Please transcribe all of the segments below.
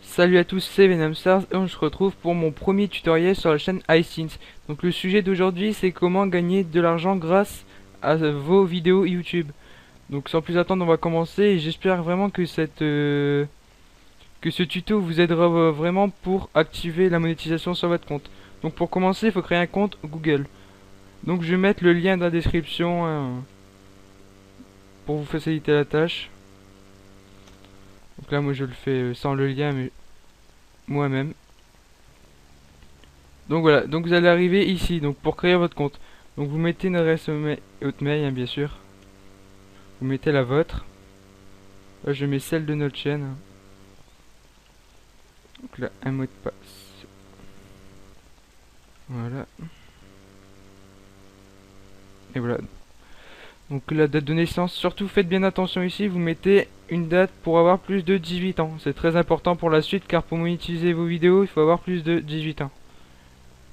Salut à tous, c'est VenomStars et on se retrouve pour mon premier tutoriel sur la chaîne iSynth. Donc le sujet d'aujourd'hui c'est comment gagner de l'argent grâce à vos vidéos YouTube. Donc sans plus attendre, on va commencer et j'espère vraiment que ce tuto vous aidera vraiment pour activer la monétisation sur votre compte. Donc pour commencer, il faut créer un compte Google. Donc je vais mettre le lien dans la description pour vous faciliter la tâche. Donc là moi je le fais sans le lien mais moi-même. Donc voilà, donc vous allez arriver ici, donc pour créer votre compte. Donc vous mettez une adresse Hotmail, bien sûr. Vous mettez la vôtre. Là je mets celle de notre chaîne. Donc là un mot de passe. Voilà. Et voilà. Donc la date de naissance, surtout faites bien attention ici, vous mettez une date pour avoir plus de 18 ans. C'est très important pour la suite car pour monétiser vos vidéos, il faut avoir plus de 18 ans.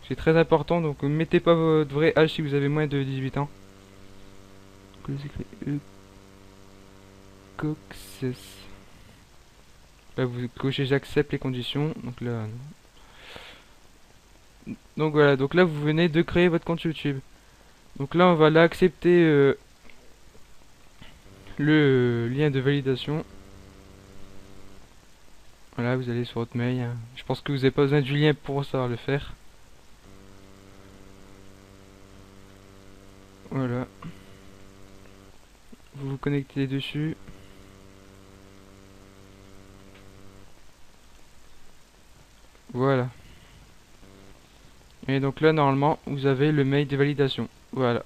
C'est très important, donc mettez pas votre vrai âge si vous avez moins de 18 ans. Donc là vous cochez j'accepte les conditions. Donc là non. Donc voilà, donc là vous venez de créer votre compte YouTube. Donc là on va l'accepter le lien de validation. Voilà, vous allez sur Hotmail. Je pense que vous n'avez pas besoin du lien pour savoir le faire. Voilà. Vous vous connectez dessus. Voilà. Et donc là, normalement, vous avez le mail de validation. Voilà.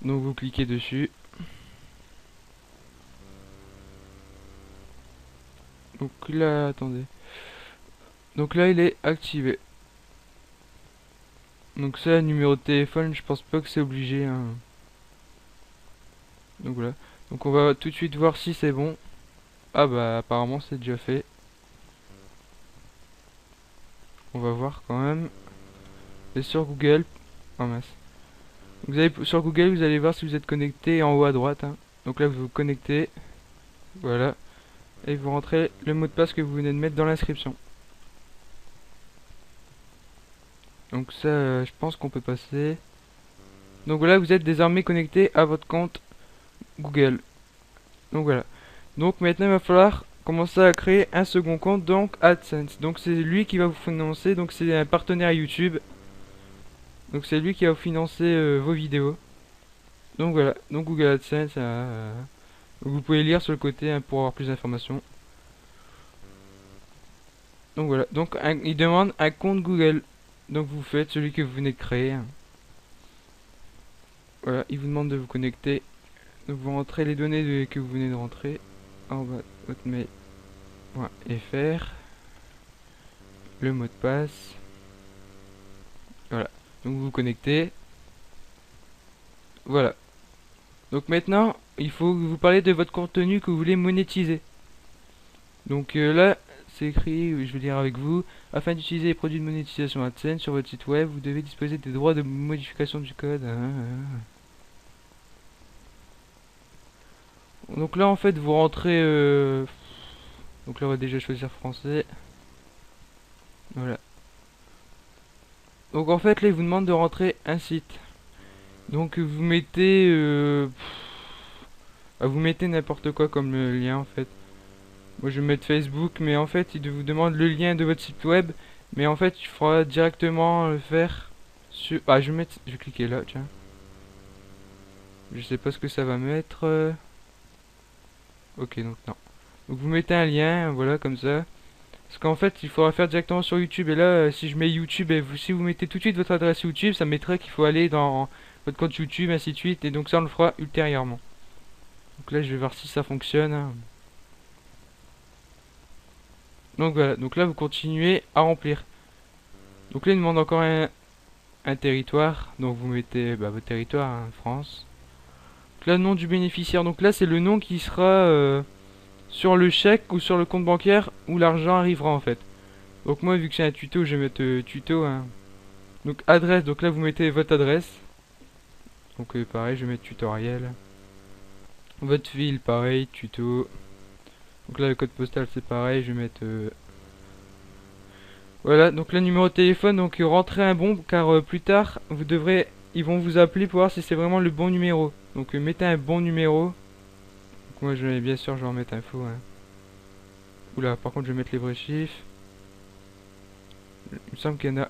Donc vous cliquez dessus. Donc là, attendez. Donc là, il est activé. Donc ça, numéro de téléphone, je pense pas que c'est obligé. Hein. Donc voilà. Donc on va tout de suite voir si c'est bon. Ah bah apparemment c'est déjà fait. On va voir quand même. Et sur Google. Oh mince. Vous allez sur Google, vous allez voir si vous êtes connecté en haut à droite. Hein. Donc là vous vous connectez. Voilà. Et vous rentrez le mot de passe que vous venez de mettre dans l'inscription. Donc ça, je pense qu'on peut passer. Donc voilà, vous êtes désormais connecté à votre compte Google. Donc voilà. Donc maintenant il va falloir commencer à créer un second compte, donc AdSense. Donc c'est lui qui va vous financer, donc c'est un partenaire YouTube. Donc c'est lui qui va vous financer vos vidéos. Donc voilà, donc Google AdSense, vous pouvez lire sur le côté hein, pour avoir plus d'informations. Donc voilà, donc il demande un compte Google. Donc vous faites celui que vous venez de créer. Voilà, il vous demande de vous connecter. Donc vous rentrez les données que vous venez de rentrer. En bas, hotmail.fr. Le mot de passe. Voilà, donc vous vous connectez. Voilà. Donc maintenant, il faut que vous parlez de votre contenu que vous voulez monétiser. Donc là, c'est écrit, je vais lire avec vous. Afin d'utiliser les produits de monétisation AdSense sur votre site web, vous devez disposer des droits de modification du code. Donc là, en fait, vous rentrez... Donc là, on va déjà choisir français. Voilà. Donc en fait, là, il vous demande de rentrer un site. Donc vous mettez... vous mettez n'importe quoi comme le lien, en fait. Moi je vais mettre Facebook, mais en fait il vous demande le lien de votre site web, mais en fait il faudra directement le faire sur... Ah je vais cliquer là, tiens. Je sais pas ce que ça va mettre. Ok donc non. Donc vous mettez un lien, voilà comme ça. Parce qu'en fait il faudra faire directement sur YouTube, et là si je mets YouTube, et si vous mettez tout de suite votre adresse YouTube, ça mettrait qu'il faut aller dans votre compte YouTube, ainsi de suite, et donc ça on le fera ultérieurement. Donc là je vais voir si ça fonctionne. Donc voilà, donc là vous continuez à remplir. Donc là il demande encore un territoire, donc vous mettez votre territoire, hein, France. Donc là le nom du bénéficiaire, donc là c'est le nom qui sera sur le chèque ou sur le compte bancaire où l'argent arrivera en fait. Donc moi vu que c'est un tuto, je vais mettre tuto. Hein. Donc adresse, donc là vous mettez votre adresse. Donc pareil, je vais mettre tutoriel. Votre ville, pareil, tuto. Donc là le code postal c'est pareil, je vais mettre... Voilà, donc le numéro de téléphone, donc rentrez un bon, car plus tard, vous devrez... Ils vont vous appeler pour voir si c'est vraiment le bon numéro. Donc mettez un bon numéro. Donc moi je vais bien sûr je vais en mettre un faux. Hein. Oula, par contre je vais mettre les vrais chiffres. Il me semble qu'il y en a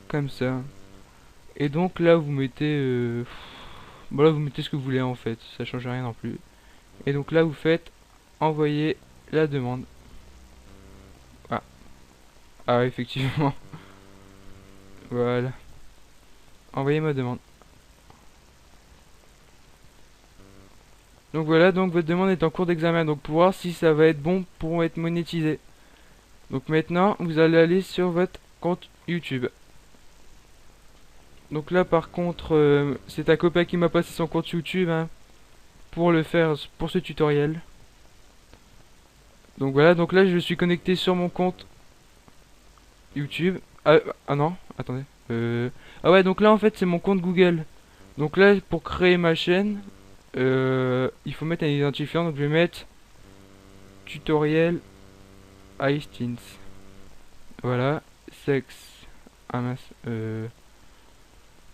comme ça. Et donc là vous mettez voilà, vous mettez ce que vous voulez en fait, ça change rien non plus. Et donc là vous faites envoyer la demande. Ah, ah effectivement. Voilà. Envoyez ma demande. Donc voilà, donc votre demande est en cours d'examen, donc pour voir si ça va être bon pour être monétisé. Donc maintenant, vous allez aller sur votre compte YouTube. Donc là par contre, c'est un copain qui m'a passé son compte YouTube hein, pour le faire, pour ce tutoriel. Donc voilà, donc là je suis connecté sur mon compte YouTube. Ah non, attendez. Ah ouais, donc là en fait c'est mon compte Google. Donc là pour créer ma chaîne, il faut mettre un identifiant. Donc je vais mettre tutoriel iSteens. Voilà, sexe. Ah mince.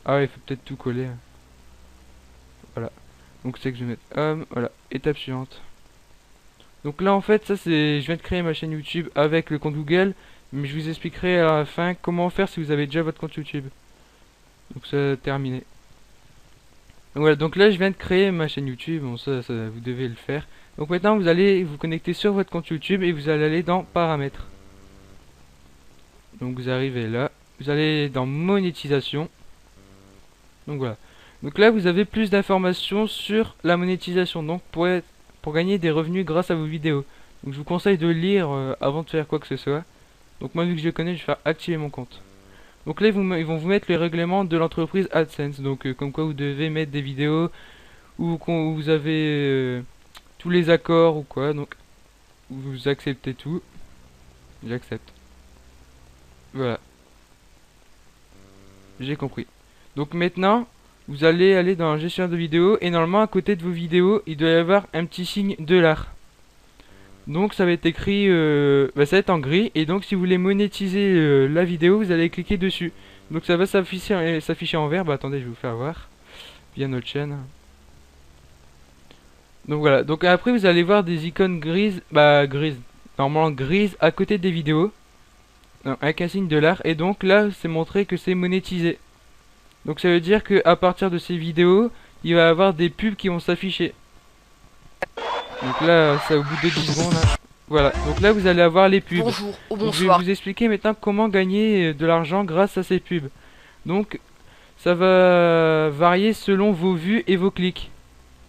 Ah ouais, il faut peut-être tout coller. Hein. Voilà. Donc c'est que je vais mettre homme. Voilà. Étape suivante. Donc là en fait ça c'est, je viens de créer ma chaîne YouTube avec le compte Google, mais je vous expliquerai à la fin comment faire si vous avez déjà votre compte YouTube. Donc ça terminé. Donc voilà, donc là je viens de créer ma chaîne YouTube, bon ça vous devez le faire. Donc maintenant vous allez vous connecter sur votre compte YouTube et vous allez aller dans paramètres. Donc vous arrivez là, vous allez dans monétisation. Donc voilà. Donc là vous avez plus d'informations sur la monétisation, donc pour gagner des revenus grâce à vos vidéos. Donc je vous conseille de lire avant de faire quoi que ce soit. Donc moi vu que je connais, je vais faire activer mon compte. Donc là ils vont vous mettre les règlements de l'entreprise AdSense. Donc comme quoi vous devez mettre des vidéos où vous avez tous les accords ou quoi. Donc vous acceptez tout. J'accepte. Voilà. J'ai compris. Donc maintenant, vous allez aller dans gestion de vidéo et normalement à côté de vos vidéos, il doit y avoir un petit signe $. Donc ça va être écrit, ça va être en gris et donc si vous voulez monétiser la vidéo, vous allez cliquer dessus. Donc ça va s'afficher en vert. Bah attendez, je vais vous faire voir via notre chaîne. Donc voilà. Donc après vous allez voir des icônes grises, normalement grises à côté des vidéos, non, avec un signe $. Et donc là, c'est montré que c'est monétisé. Donc ça veut dire que à partir de ces vidéos, il va y avoir des pubs qui vont s'afficher. Donc là, c'est au bout de 10 secondes. Là. Voilà, donc là vous allez avoir les pubs. Bonjour ou Donc, je vais bonsoir. vous expliquer maintenant comment gagner de l'argent grâce à ces pubs. Donc ça va varier selon vos vues et vos clics.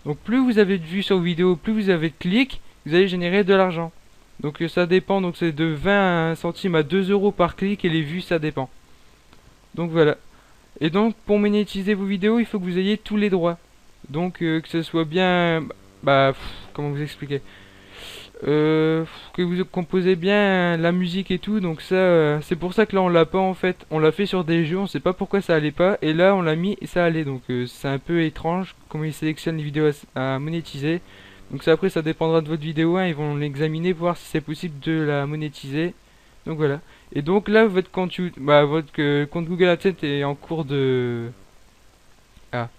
Donc plus vous avez de vues sur vos vidéos, plus vous avez de clics, vous allez générer de l'argent. Donc ça dépend, donc c'est de 20 centimes à 2 euros par clic et les vues ça dépend. Donc voilà. Et donc pour monétiser vos vidéos, il faut que vous ayez tous les droits. Donc que ce soit bien... comment vous expliquer que vous composez bien la musique et tout. Donc ça, c'est pour ça que là on l'a pas en fait. On l'a fait sur des jeux, on sait pas pourquoi ça allait pas. Et là on l'a mis et ça allait. Donc c'est un peu étrange comment ils sélectionnent les vidéos à monétiser. Donc ça après ça dépendra de votre vidéo. Hein, ils vont l'examiner pour voir si c'est possible de la monétiser. Donc voilà. Et donc là votre compte compte Google AdSense est en cours de... Ah.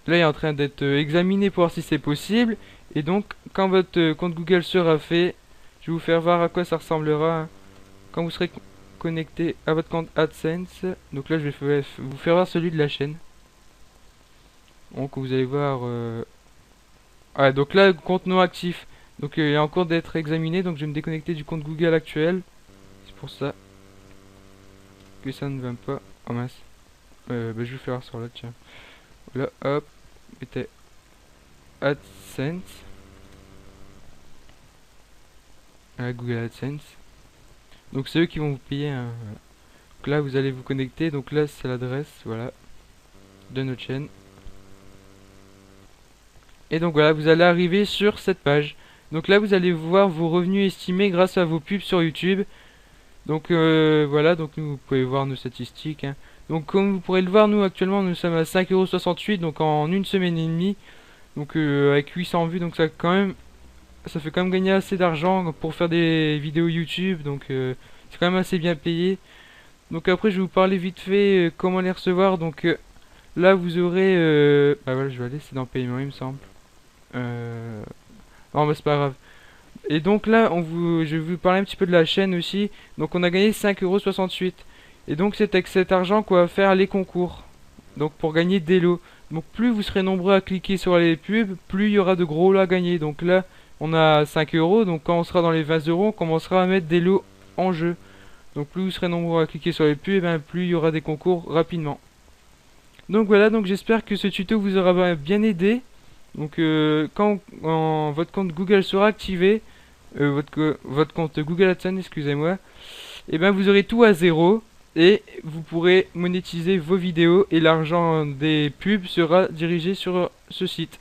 Là il est en train d'être examiné pour voir si c'est possible. Et donc quand votre compte Google sera fait, je vais vous faire voir à quoi ça ressemblera hein, quand vous serez connecté à votre compte AdSense. Donc là je vais vous faire voir celui de la chaîne. Donc vous allez voir... Ah, donc là compte non actif. Donc il est en cours d'être examiné. Donc je vais me déconnecter du compte Google actuel. C'est pour ça que ça ne va pas. Oh mince. Je vais faire voir sur l'autre, tiens. Voilà, hop. Mettez AdSense. À Google AdSense. Donc c'est eux qui vont vous payer. Hein. Donc là vous allez vous connecter. Donc là c'est l'adresse, voilà, de notre chaîne. Et donc voilà, vous allez arriver sur cette page. Donc là vous allez voir vos revenus estimés grâce à vos pubs sur YouTube. Donc voilà, donc nous, vous pouvez voir nos statistiques, hein. Donc comme vous pourrez le voir, nous actuellement nous sommes à 5,68 € donc en une semaine et demie. Donc avec 800 vues, donc ça fait quand même gagner assez d'argent pour faire des vidéos YouTube. Donc c'est quand même assez bien payé. Donc après je vais vous parler vite fait comment les recevoir. Donc là vous aurez bah voilà, je vais aller, c'est dans paiement il me semble. Non bah c'est pas grave. Et donc là, je vais vous parler un petit peu de la chaîne aussi. Donc on a gagné 5,68 €. Et donc c'est avec cet argent qu'on va faire les concours. Donc pour gagner des lots. Donc plus vous serez nombreux à cliquer sur les pubs, plus il y aura de gros lots à gagner. Donc là, on a 5 euros. Donc quand on sera dans les 20 euros, on commencera à mettre des lots en jeu. Donc plus vous serez nombreux à cliquer sur les pubs, plus il y aura des concours rapidement. Donc voilà, donc j'espère que ce tuto vous aura bien aidé. Donc quand votre compte Google sera activé, votre compte Google AdSense, excusez-moi, et ben vous aurez tout à zéro et vous pourrez monétiser vos vidéos et l'argent des pubs sera dirigé sur ce site.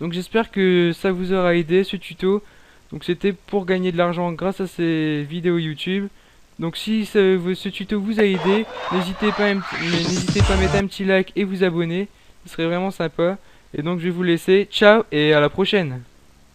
Donc j'espère que ça vous aura aidé ce tuto. Donc c'était pour gagner de l'argent grâce à ces vidéos YouTube. Donc si ce tuto vous a aidé, n'hésitez pas à mettre un petit like et vous abonner. Ce serait vraiment sympa. Et donc je vais vous laisser. Ciao et à la prochaine.